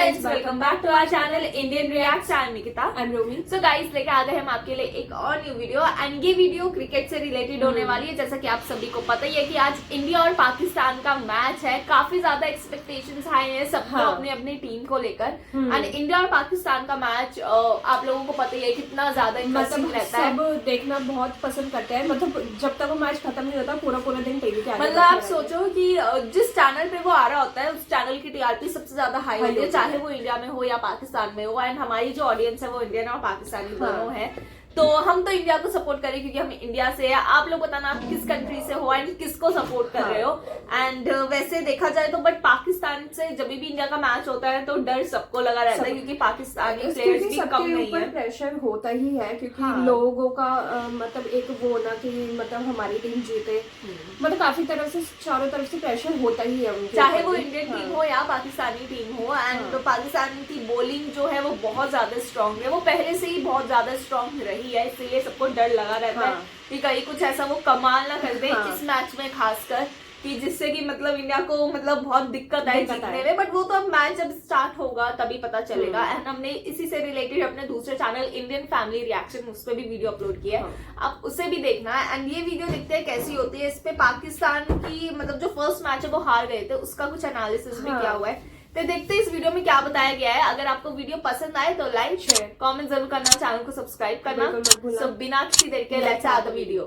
Friends, welcome back to our channel Indian Reacts. I am Nikita. I am Romi. So guys, लेके आ गए हम आपके लिए एक और न्यू वीडियो एंड ये वीडियो क्रिकेट से रिलेटेड होने वाली है। जैसा कि आप सभी को पता ही है कि आज इंडिया और पाकिस्तान का मैच है। काफी ज्यादा एक्सपेक्टेशंस हाई है सबको अपनी अपनी टीम को लेकर। एंड इंडिया और पाकिस्तान का मैच आप लोगों को पता ही है कितना ज्यादा इंटरेस्टिंग रहता है। सब देखना बहुत पसंद करते हैं। मतलब जब तक वो मैच खत्म नहीं होता पूरा पूरा दिन टीवी के आगे मतलब आप सोचो कि जिस चैनल पे वो आ रहा होता है उस चैनल की टीआरपी सबसे ज्यादा हाई होती है, चाहे वो इंडिया में हो या पाकिस्तान में हो। एंड हमारी जो ऑडियंस है वो इंडियन और पाकिस्तानी दोनों है। तो हम तो इंडिया को सपोर्ट करें क्योंकि हम इंडिया से है। आप लोग बताना आप किस कंट्री से हो एंड किसको सपोर्ट कर रहे हो। एंड वैसे देखा जाए तो बट पाकिस्तान से जब भी इंडिया का मैच होता है तो डर सबको लगा रहता है क्योंकि पाकिस्तानी प्लेयर्स भी कम नहीं है। प्रेशर होता ही है क्योंकि लोगों का मतलब एक वो ना कि मतलब हमारी टीम जीते। मतलब काफी तरफ से चारों तरफ से प्रेशर होता ही है उनके, चाहे वो इंडियन टीम हो या पाकिस्तानी टीम हो। एंड पाकिस्तान की बॉलिंग जो है वो बहुत ज्यादा स्ट्रांग है। वो पहले से ही बहुत ज्यादा स्ट्रांग रही है, इसलिए सबको डर लगा रहता है कि कहीं कुछ ऐसा वो कमाल ना कर दे इस मैच में, खासकर कि जिससे कि मतलब इंडिया को मतलब बहुत दिक्कत आए जीतने में। बट वो तो अब मैच जब स्टार्ट होगा तभी पता चलेगा। एंड हमने इसी से रिलेटेड अपने दूसरे चैनल इंडियन फैमिली रिएक्शन उस पर भी वीडियो अपलोड किया है, आप उसे भी देखना है। एंड ये वीडियो देखते हैं कैसी होती है। इस पे पाकिस्तान की मतलब जो फर्स्ट मैच है वो हार गए थे, उसका कुछ एनालिसिस भी किया हुआ है। तो देखते हैं इस वीडियो में क्या बताया गया है। अगर आपको वीडियो पसंद आए तो लाइक शेयर कमेंट जरूर करना, चैनल को सब्सक्राइब करना। तो बिना किसी देर के लेट्स स्टार्ट द वीडियो।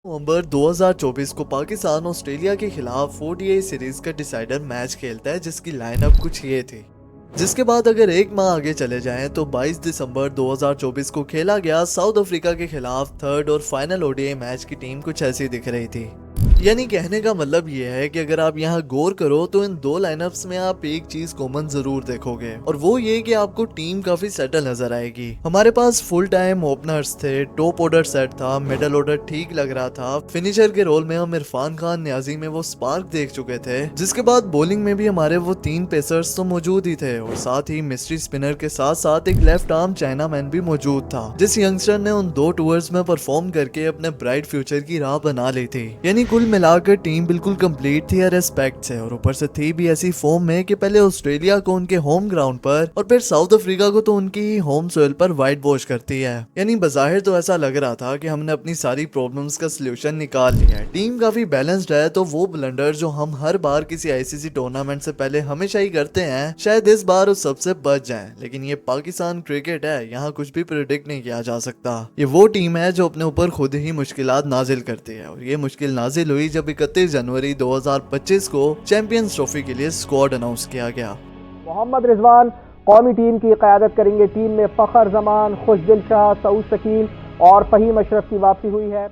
नवंबर 2024 को पाकिस्तान ऑस्ट्रेलिया के खिलाफ ओडीआई सीरीज का डिसाइडर मैच खेलता है जिसकी लाइनअप कुछ ये थी। जिसके बाद अगर एक माह आगे चले जाएं तो 22 दिसंबर 2024 को खेला गया साउथ अफ्रीका के खिलाफ थर्ड और फाइनल ओडीआई मैच की टीम कुछ ऐसी दिख रही थी। यानी कहने का मतलब ये है कि अगर आप यहाँ गौर करो तो इन दो लाइनअप्स में आप एक चीज कॉमन जरूर देखोगे और वो ये कि आपको टीम काफी सेटल नजर आएगी। हमारे पास फुल टाइम ओपनर्स थे, टॉप ऑर्डर सेट था, मिडल ऑर्डर ठीक लग रहा था। फिनिशर के रोल में हम इरफान खान न्याजी में वो स्पार्क देख चुके थे। जिसके बाद बॉलिंग में भी हमारे वो 3 पेसर्स तो मौजूद ही थे और साथ ही मिस्ट्री स्पिनर के साथ साथ एक लेफ्ट आर्म चाइना मैन भी मौजूद था, जिस यंगस्टर ने उन 2 टूर्स में परफॉर्म करके अपने ब्राइट फ्यूचर की राह बना ली थी। यानी कुल मिलाकर टीम बिल्कुल कंप्लीट थी हर एस्पेक्ट से और ऊपर से थी भी ऐसी फॉर्म में कि पहले ऑस्ट्रेलिया को उनके होम ग्राउंड पर और फिर साउथ अफ्रीका को तो उनकी ही होम सोइल पर वाइट वॉश करती है। यानी बज़ाहिर तो ऐसा लग रहा था कि हमने अपनी सारी प्रॉब्लम्स का सलूशन निकाल लिया है, टीम काफी बैलेंस्ड है। तो वो ब्लंडर जो हम हर बार किसी आईसीसी टूर्नामेंट से पहले हमेशा ही करते हैं शायद इस बार उस सबसे बच जाए। लेकिन ये पाकिस्तान क्रिकेट है, यहाँ कुछ भी प्रिडिक्ट नहीं किया जा सकता। ये वो टीम है जो अपने ऊपर खुद ही मुश्किलात नाजिल करती है और ये मुश्किल नाजिल हुई जब 31 जनवरी 2025 को चैंपियंस ट्रॉफी के लिए स्क्वाड अनाउंस किया गया। मोहम्मद रिजवान कौमी टीम की क़यादत करेंगे। टीम में फ़खर जमान, खुशदिल शाह, सऊद शकील और फ़हीम अशरफ की वापसी हुई है।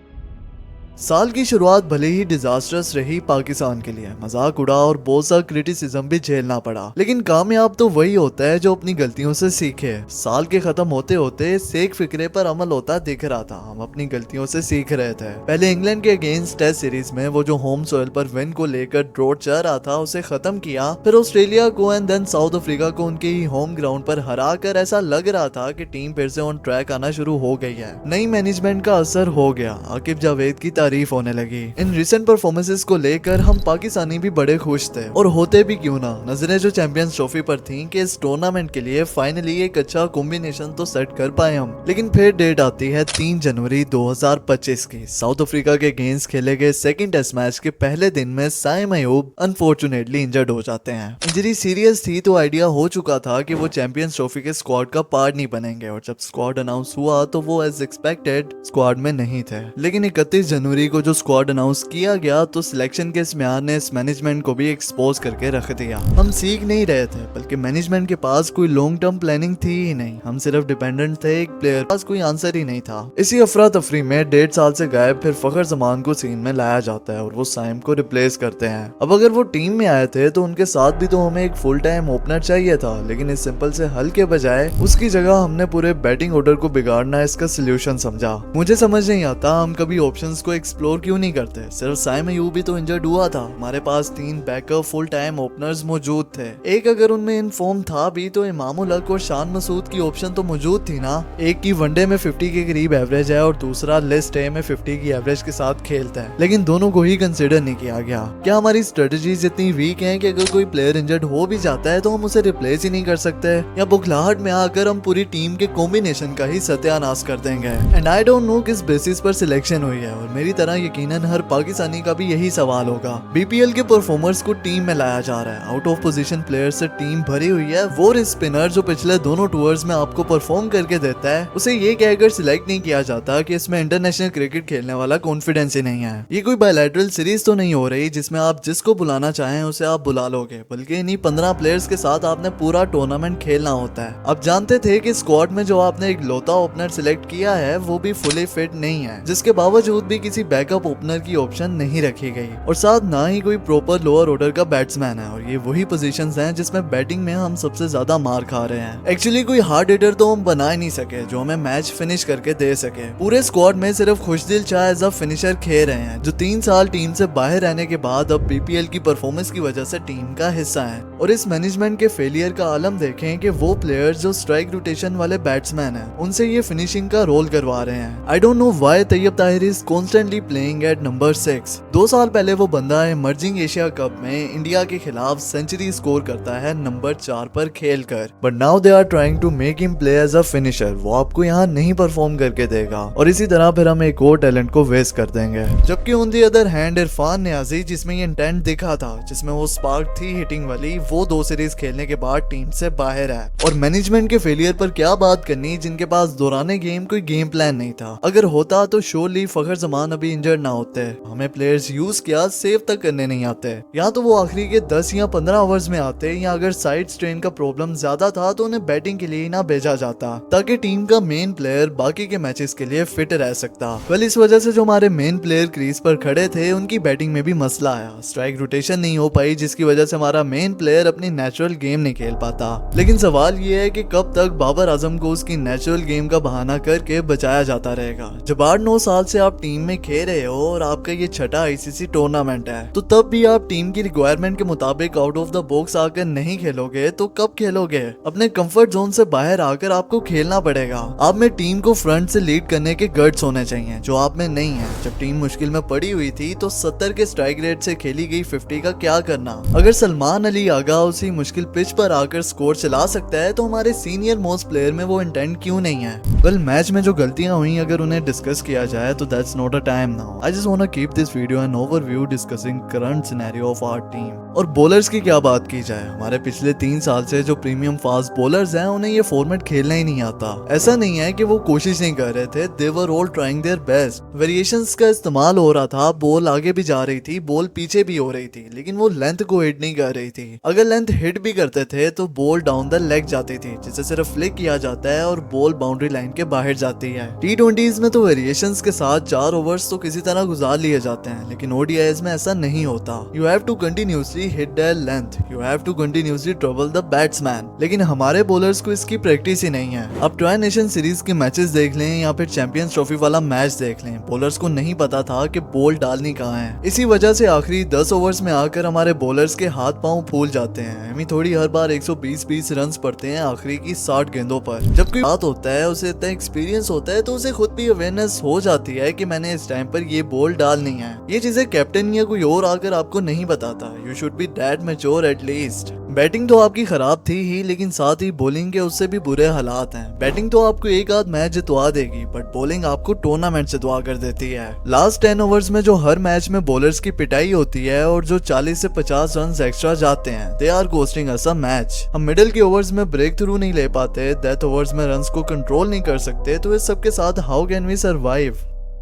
साल की शुरुआत भले ही डिजास्टर्स रही पाकिस्तान के लिए, मजाक उड़ा और बहुत सा क्रिटिसिज्म भी झेलना पड़ा, लेकिन कामयाब तो वही होता है जो अपनी गलतियों से सीखे। साल के खत्म होते होते सेक फिक्रे पर अमल होता दिख रहा था। हम अपनी गलतियों से सीख रहे थे। पहले इंग्लैंड के अगेंस्ट टेस्ट सीरीज में वो जो होम सोइल पर विन को लेकर ड्रॉट चल रहा था उसे खत्म किया। फिर ऑस्ट्रेलिया को एंड देन साउथ अफ्रीका को उनके ही होम ग्राउंड पर हरा कर ऐसा लग रहा था कि टीम फिर से ऑन ट्रैक आना शुरू हो गई है। नई मैनेजमेंट का असर हो गया, आकिब जावेद की तारीफ होने लगी। इन रिसेंट परफॉर्मेंसेस को लेकर हम पाकिस्तानी भी बड़े खुश थे और होते भी क्यों ना। नजरें जो चैंपियंस ट्रॉफी पर थीं कि इस टूर्नामेंट के लिए फाइनली एक अच्छा कॉम्बिनेशन तो सेट कर पाए हम। लेकिन फिर डेट आती है 3 जनवरी 2025 की। साउथ अफ्रीका के अगेंस्ट खेले गए सेकंड टेस्ट मैच के पहले दिन में साइम अयूब अनफॉर्चुनेटली इंजर्ड हो जाते हैं। इंजरी सीरियस थी तो आइडिया हो चुका था कि वो चैंपियंस ट्रॉफी के स्क्वाड का पार्ट नहीं बनेंगे और जब स्क्वाड अनाउंस हुआ तो वो एज एक्सपेक्टेड स्क्वाड में नहीं थे। लेकिन 31 जनवरी को जो स्क्वाड अनाउंस किया गया तो सिलेक्शन के इस म्यार ने इस मैनेजमेंट को भी एक्सपोज करके रख दिया। हम सीख नहीं रहे थे बल्कि मैनेजमेंट के पास कोई लॉन्ग टर्म प्लानिंग थी ही नहीं। हम सिर्फ डिपेंडेंट थे एक प्लेयर, पास कोई आंसर ही नहीं था। इसी अफरा तफरी में 1.5 साल से गायब फिर फखर जमान को सीन में लाया जाता है और वो साइम को रिप्लेस करते हैं। अब अगर वो टीम में आए थे तो उनके साथ भी तो हमें एक फुल टाइम ओपनर चाहिए था, लेकिन इस सिंपल से हल के बजाय उसकी जगह हमने पूरे बैटिंग ऑर्डर को बिगाड़ना इसका सोल्यूशन समझा। मुझे समझ नहीं आता हम कभी ऑप्शंस को एक्सप्लोर क्यों नहीं करते? सिर्फ साइम अयूब भी तो इंजर्ड हुआ था। हमारे पास 3 बैकअप फुल टाइम ओपनर्स मौजूद थे। एक अगर उनमें इनफॉर्म था भी तो इमामुल हक और शान मसूद की ऑप्शन तो मौजूद थी ना। एक की वनडे में 50 के करीब एवरेज है और दूसरा लिस्ट ए में 50 की एवरेज के साथ खेलता है, लेकिन दोनों को ही कंसिडर नहीं किया गया। क्या हमारी स्ट्रेटजीज इतनी वीक हैं कि अगर कोई प्लेयर इंजर्ड हो भी जाता है तो हम उसे रिप्लेस ही नहीं कर सकते, या बुखलाहट में आकर हम पूरी टीम के कॉम्बिनेशन का ही सत्यानाश कर देंगे? एंड आई डोंट नो किस बेसिस पर सिलेक्शन हुई है, और मेरी तरह यकीनन हर पाकिस्तानी का भी यही सवाल होगा। बीपीएल के परफॉर्मर्स को टीम में लाया जा रहा है, आउट ऑफ पोजीशन प्लेयर से टीम भरी हुई है। वो स्पिनर जो पिछले दोनों टूर्स में आपको परफॉर्म करके देता है, उसे ये कहकर सिलेक्ट नहीं किया जाता कि इसमें इंटरनेशनल क्रिकेट खेलने वाला कॉन्फिडेंस ही नहीं है। ये कोई बायलैटरल सीरीज तो नहीं हो रही जिसमें आप जिसको बुलाना चाहें उसे आप बुला लोगे, बल्कि इन्हीं 15 प्लेयर्स के साथ आपने पूरा टूर्नामेंट खेलना होता है। अब जानते थे कि स्क्वाड में जो आपने एक लौता ओपनर सिलेक्ट किया है वो भी फुली फिट नहीं है, जिसके बावजूद भी किसी बैकअप ओपनर की ऑप्शन नहीं रखी गई, और साथ ना ही कोई प्रॉपर लोअर ऑर्डर का बैट्समैन है। और ये वही पोजीशंस हैं जिसमें बैटिंग में हम सबसे ज्यादा मार खा रहे हैं। एक्चुअली कोई हार्ड हिटर तो हम बना ही नहीं सके जो हमें मैच फिनिश करके दे सके। पूरे स्क्वाड में सिर्फ खुशदिल शाह एज अ फिनिशर खेल रहे हैं, जो 3 साल टीम से बाहर रहने के बाद अब बीपीएल की परफॉर्मेंस की वजह से टीम का हिस्सा है। और इस मैनेजमेंट के फेलियर का आलम देखें कि वो प्लेयर्स जो स्ट्राइक रोटेशन वाले बैट्समैन हैं उनसे ये फिनिशिंग का रोल करवा रहे हैं। I don't know why Tayyab Tahir is constantly playing at number 6। 2 साल पहले वो बंदा इमर्जिंग एशिया कप में इंडिया के खिलाफ सेंचुरी स्कोर करता है नंबर 4 पर खेलकर, but now they are trying to make him play as a finisher. वो आपको यहाँ नहीं परफॉर्म करके देगा, और इसी तरह फिर हम एक और टैलेंट को वेस्ट कर देंगे। जबकि on the other hand Irfan Niazi, जिसमें ये इंटेंट दिखा था, जिसमें वो स्पार्क थी हिटिंग वाली, वो 2 सीरीज खेलने के बाद टीम से बाहर है। और मैनेजमेंट के फेलियर पर क्या बात करनी जिनके पास दौराने गेम कोई गेम प्लान नहीं था। अगर होता तो श्योरली फखर जमान अभी इंजर्ड ना होते। हमें प्लेयर्स यूज किया सेव तक करने नहीं आते, या तो वो आखिरी के 10 या 15 ओवर्स में आते, या अगर साइड स्ट्रेन का प्रॉब्लम ज्यादा था तो उन्हें बैटिंग के लिए ना भेजा जाता, ताकि टीम का मेन प्लेयर बाकी के मैचेस के लिए फिट रह सकता। वेल, इस वजह से जो हमारे मेन प्लेयर क्रीज पर खड़े थे उनकी बैटिंग में भी मसला आया। स्ट्राइक रोटेशन नहीं हो पाई, जिसकी वजह से हमारा मेन प्लेयर अपनी नेचुरल गेम नहीं खेल पाता। लेकिन सवाल ये है कि कब तक बाबर आजम को उसकी नेचुरल गेम का बहाना करके बचाया जाता रहेगा। जब 8-9 साल से आप टीम में खेल रहे हो और आपका ये छठा आईसीसी टूर्नामेंट है, तो तब भी आप टीम की रिक्वायरमेंट के मुताबिक आउट ऑफ द बॉक्स आकर नहीं खेलोगे तो कब खेलोगे? अपने कंफर्ट जोन से बाहर आकर आपको खेलना पड़ेगा। आप में टीम को फ्रंट से लीड करने के गट्स होने चाहिए, जो आप में नहीं है। जब टीम मुश्किल में पड़ी हुई थी तो 70 के स्ट्राइक रेट से खेली गई 50 का क्या करना? अगर सलमान अली आगा उसी मुश्किल पिच पर आकर स्कोर चला सकता है तो हमारे सीनियर मोस्ट प्लेयर में वो इंटेंट क्यों नहीं है? वेल, मैच में जो गलतियां हुई अगर उन्हें डिस्कस किया जाए तो that's not a time now. I just want to keep this video an overview discussing current scenario of our team. और बॉलर्स की क्या बात की जाए, हमारे पिछले 3 साल से जो प्रीमियम फास्ट बॉलर्स हैं उन्हें ये फॉर्मेट खेलना ही नहीं आता। ऐसा नहीं है कि वो कोशिश नहीं कर रहे थे, they were all trying their best. Variations का इस्तेमाल हो रहा था, बॉल आगे भी जा रही थी, बॉल पीछे भी हो रही थी, लेकिन वो लेंथ को हिट नहीं कर रही थी। अगर लेंथ हिट भी करते थे तो बॉल डाउन द लेग जाती थी, जिसे सिर्फ फ्लिक किया जाता है और बॉल बाउंड्री लाइन के बाहर जाती है। T20s में तो वेरिएशंस के साथ 4 ओवर्स तो किसी तरह गुजार लिए जाते हैं, लेकिन ODIs में ऐसा नहीं होता। You have to continuously hit their length, you have to continuously trouble the batsman. लेकिन हमारे बॉलर्स को इसकी प्रैक्टिस ही नहीं है। अब ट्राई नेशन सीरीज के मैचेस देख लें या फिर चैंपियंस ट्रॉफी वाला मैच देख लें, बॉलर्स को नहीं पता था कि बॉल डालनी कहाँ है। इसी वजह से आखिरी 10 ओवर्स में आकर हमारे बॉलर्स के हाथ पांव फूल जाते हैं। हमें थोड़ी हर बार 120-20 रन पड़ते हैं आखिरी की 60 गेंदों पर। जब कोई बात होता है, उसे इतना एक्सपीरियंस होता है तो उसे खुद भी अवेयरनेस हो जाती है कि मैंने इस टाइम पर ये बॉल डालनी है। ये चीजें कैप्टन या कोई और आकर आपको नहीं बताता। You should be that mature at least. Batting तो आपकी खराब थी ही, लेकिन साथ ही बॉलिंग के उससे भी बुरे हालात हैं। बैटिंग तो आपको एक आध मैच जितवा देगी, बट बॉलिंग आपको टूर्नामेंट जितवा कर देती है। लास्ट 10 ओवर्स में जो हर मैच में बॉलर्स की पिटाई होती है और जो 40 से 50 रन एक्स्ट्रा जाते हैं, they are costing us a match. हम मिडिल के ओवर्स में ब्रेक थ्रू नहीं ले पाते, डेथ ओवर्स में रन्स को कंट्रोल नहीं कर सकते, तो इस सब के साथ how can we survive?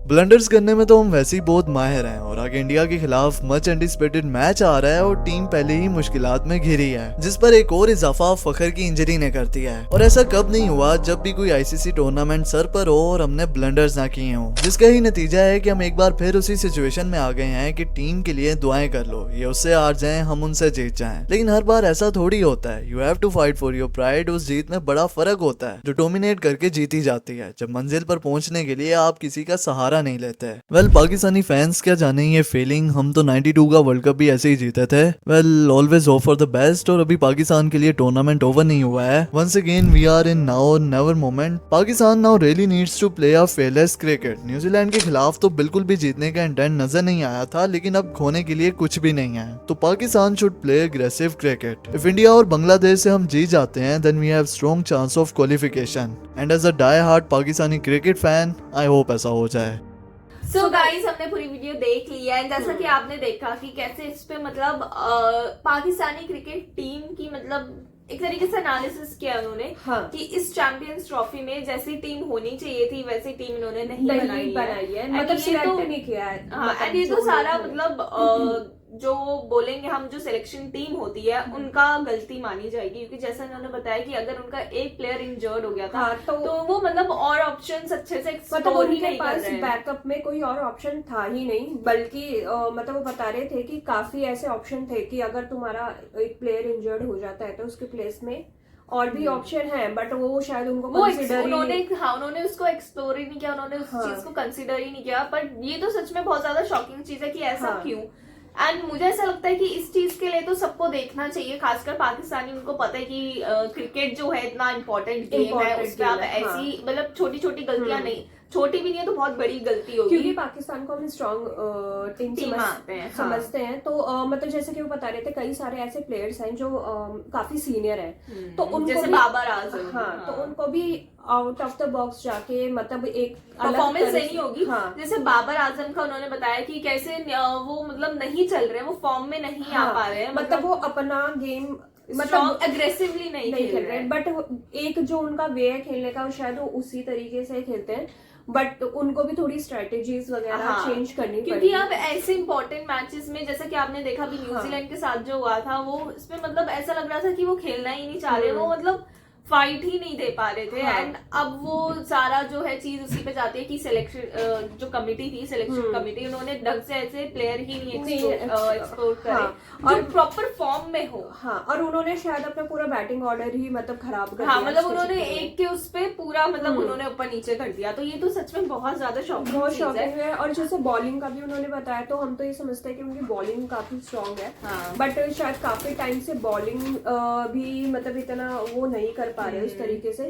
Blunders करने में तो हम वैसे ही बहुत माहिर हैं, और आगे इंडिया के खिलाफ मच एंटिसिपेटेड मैच आ रहा है और टीम पहले ही मुश्किलात में घिरी है, जिस पर एक और इजाफा फखर की इंजरी ने कर दिया है। और ऐसा कब नहीं हुआ जब भी कोई आईसीसी टूर्नामेंट सर पर हो और हमने ब्लंडर्स ना किए हो, जिसका ही नतीजा है कि हम एक बार फिर उसी सिचुएशन में आ गए हैं कि टीम के लिए दुआएं कर लो, ये उससे हार जाएं, हम उनसे जीत जाएं। लेकिन हर बार ऐसा थोड़ी होता है। You have to fight for your pride. उस जीत में बड़ा फर्क होता है, जो डोमिनेट करके जीती जाती है। जब मंजिल पर पहुंचने के लिए आप किसी का सहारा दोबारा नहीं लेते। वेल पाकिस्तानी फैंस क्या जाने ये फीलिंग, हम तो 92 का वर्ल्ड कप भी ऐसे ही जीते थे। Well always hope for the best. और अभी पाकिस्तान के लिए टूर्नामेंट ओवर नहीं हुआ है। Once again we are in now or never moment. Pakistan now really needs to play a fearless cricket. New Zealand के खिलाफ तो बिल्कुल भी जीतने का इंटेंट नजर नहीं आया था, लेकिन अब खोने के लिए कुछ भी नहीं है। तो Pakistan should play aggressive cricket. If India और बांग्लादेश से हम जीत जाते हैं then we have strong chance of qualification. And as a die hard Pakistani cricket fan I hope ऐसा हो जाए। सो गाइस हमने पूरी वीडियो देख ली है। जैसा कि आपने देखा कि कैसे इस पे मतलब पाकिस्तानी क्रिकेट टीम की मतलब एक तरीके से एनालिसिस किया उन्होंने। हाँ। कि इस चैंपियंस ट्रॉफी में जैसी टीम होनी चाहिए थी वैसी टीम इन्होंने नहीं बनाई है, मतलब सिलेक्ट नहीं किया है। एंड ये तो सारा मतलब जो बोलेंगे हम जो सिलेक्शन टीम होती है उनका गलती मानी जाएगी, क्योंकि जैसा इन्होंने बताया कि अगर उनका एक प्लेयर इंजर्ड हो गया था तो वो मतलब और ऑप्शंस अच्छे से एक्सप्लोर ही नहीं कर रहे हैं। बैकअप में कोई और ऑप्शन था ही नहीं, बल्कि मतलब वो बता रहे थे कि काफी ऐसे ऑप्शन थे कि अगर तुम्हारा एक प्लेयर इंजर्ड हो जाता है तो उसके प्लेस में और भी ऑप्शन है, बट वो शायद उनको उन्होंने उसको एक्सप्लोर ही नहीं किया, उन्होंने उस चीज को कंसिडर ही नहीं किया। पर ये तो सच में बहुत ज्यादा शॉकिंग चीज है कि ऐसा क्यों। एंड मुझे ऐसा लगता है कि इस चीज के लिए तो सबको देखना चाहिए, खासकर पाकिस्तानी। उनको पता है कि क्रिकेट जो है इतना इम्पोर्टेंट गेम है, उसमें आप ऐसी मतलब छोटी छोटी गलतियां नहीं, छोटी भी नहीं है तो बहुत बड़ी गलती होगी, क्योंकि पाकिस्तान को हम स्ट्रॉन्ग टीम समझते हैं। तो मतलब जैसे कि वो बता रहे थे कई सारे ऐसे प्लेयर्स हैं जो काफी सीनियर हैं, तो उनको जैसे बाबर आजम, तो उनको भी आउट ऑफ द बॉक्स जाके मतलब एक परफॉर्मेंस देनी होगी। जैसे बाबर आजम का उन्होंने बताया कि कैसे वो मतलब नहीं चल रहे, वो फॉर्म में नहीं आ पा रहे हैं, मतलब वो अपना गेम मतलब अग्रेसिवली नहीं खेल रहे, बट एक जो उनका वे है खेलने का शायद वो उसी तरीके से खेलते हैं, बट उनको भी थोड़ी स्ट्रेटेजीज वगैरह चेंज करनी पड़ेगी। क्योंकि अब ऐसे इंपॉर्टेंट मैचेस में जैसा कि आपने देखा भी न्यूजीलैंड के साथ जो हुआ था, वो इसमें मतलब ऐसा लग रहा था कि वो खेलना ही नहीं चाह रहे, वो मतलब फाइट ही नहीं दे पा रहे थे। एंड अब वो सारा जो है चीज उसी पे जाती है कि सिलेक्शन जो कमेटी थी, सिलेक्शन कमेटी, उन्होंने ढंग से ऐसे प्लेयर ही नहीं एक्सप्लोर करे और प्रॉपर फॉर्म में हो। और उन्होंने शायद अपना पूरा बैटिंग ऑर्डर ही मतलब खराब कर दिया। मतलब उन्होंने एक के उस पे पूरा मतलब उन्होंने ऊपर नीचे कर दिया, तो ये तो सच में बहुत ज्यादा शॉकिंग है। और जैसे बॉलिंग का भी उन्होंने बताया, तो हम तो ये समझते हैं कि उनकी बॉलिंग काफी स्ट्रॉन्ग है, बट शायद काफी टाइम से बॉलिंग भी मतलब इतना वो नहीं कर पा रहे उस तरीके से,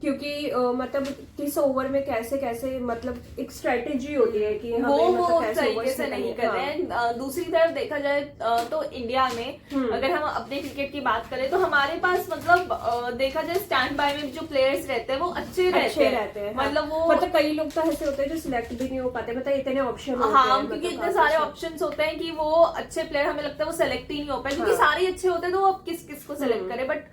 क्योंकि मतलब किस ओवर में कैसे कैसे मतलब एक स्ट्रेटेजी होती है कि वो मतलब तरीके से नहीं कर रहे हैं। दूसरी तरफ देखा जाए तो इंडिया में अगर हम अपने क्रिकेट की बात करें तो हमारे पास मतलब देखा जाए स्टैंड बाय में जो प्लेयर्स रहते हैं वो अच्छे रहते हैं। मतलब वो मतलब कई लोग तो ऐसे होते हैं जो सिलेक्ट भी नहीं हो पाते, मतलब इतने ऑप्शन क्योंकि इतने सारे ऑप्शन होते हैं कि वो अच्छे प्लेयर हमें लगता है वो सेलेक्ट ही नहीं हो पाए, क्योंकि सारे अच्छे होते हैं तो वो अब किस किस को सेलेक्ट करे। बट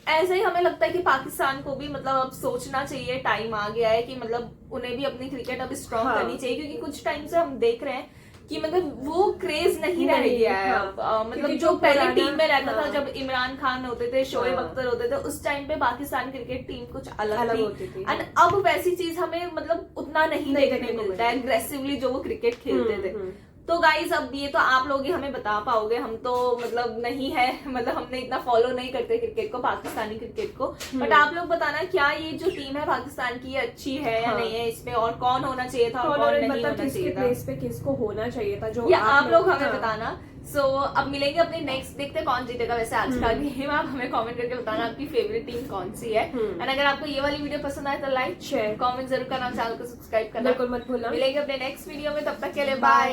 ऐसे ही हमें लगता है कि पाकिस्तान को भी मतलब अब सोचना चाहिए, टाइम आ गया है कि मतलब उन्हें भी अपनी क्रिकेट अब स्ट्रॉन्ग करनी चाहिए, क्योंकि कुछ टाइम से हम देख रहे हैं कि मतलब वो क्रेज नहीं रह गया है। मतलब जो पहले टीम में रहता था, जब इमरान खान होते थे, शोएब अख्तर होते थे, उस टाइम पे पाकिस्तान क्रिकेट टीम कुछ अलग थी। एंड अब वैसी चीज हमें मतलब उतना नहीं देखने मिलता है, एग्रेसिवली जो वो क्रिकेट खेलते थे। तो गाइज अब ये तो आप लोग ही हमें बता पाओगे, हम तो मतलब नहीं है, मतलब हमने इतना फॉलो नहीं करते क्रिकेट को, पाकिस्तानी क्रिकेट को। बट आप लोग बताना क्या ये जो टीम है पाकिस्तान की अच्छी है या नहीं है, इसमें और कौन होना चाहिए था और कौन नहीं होना चाहिए था, प्लेस पे किसको होना चाहिए था, जो आप लोग हमें बताना। सो अब मिलेंगे अपने नेक्स्ट, देखते हैं कौन जीतेगा वैसे आज का गेम। आप हमें कमेंट करके बताना आपकी फेवरेट टीम कौन सी है। एंड अगर आपको ये वाली वीडियो पसंद आए तो लाइक शेयर कमेंट जरूर करना, चैनल को सब्सक्राइब करना बिल्कुल मत भूलना। मिलेंगे अपने नेक्स्ट वीडियो में, तब तक के लिए बाय।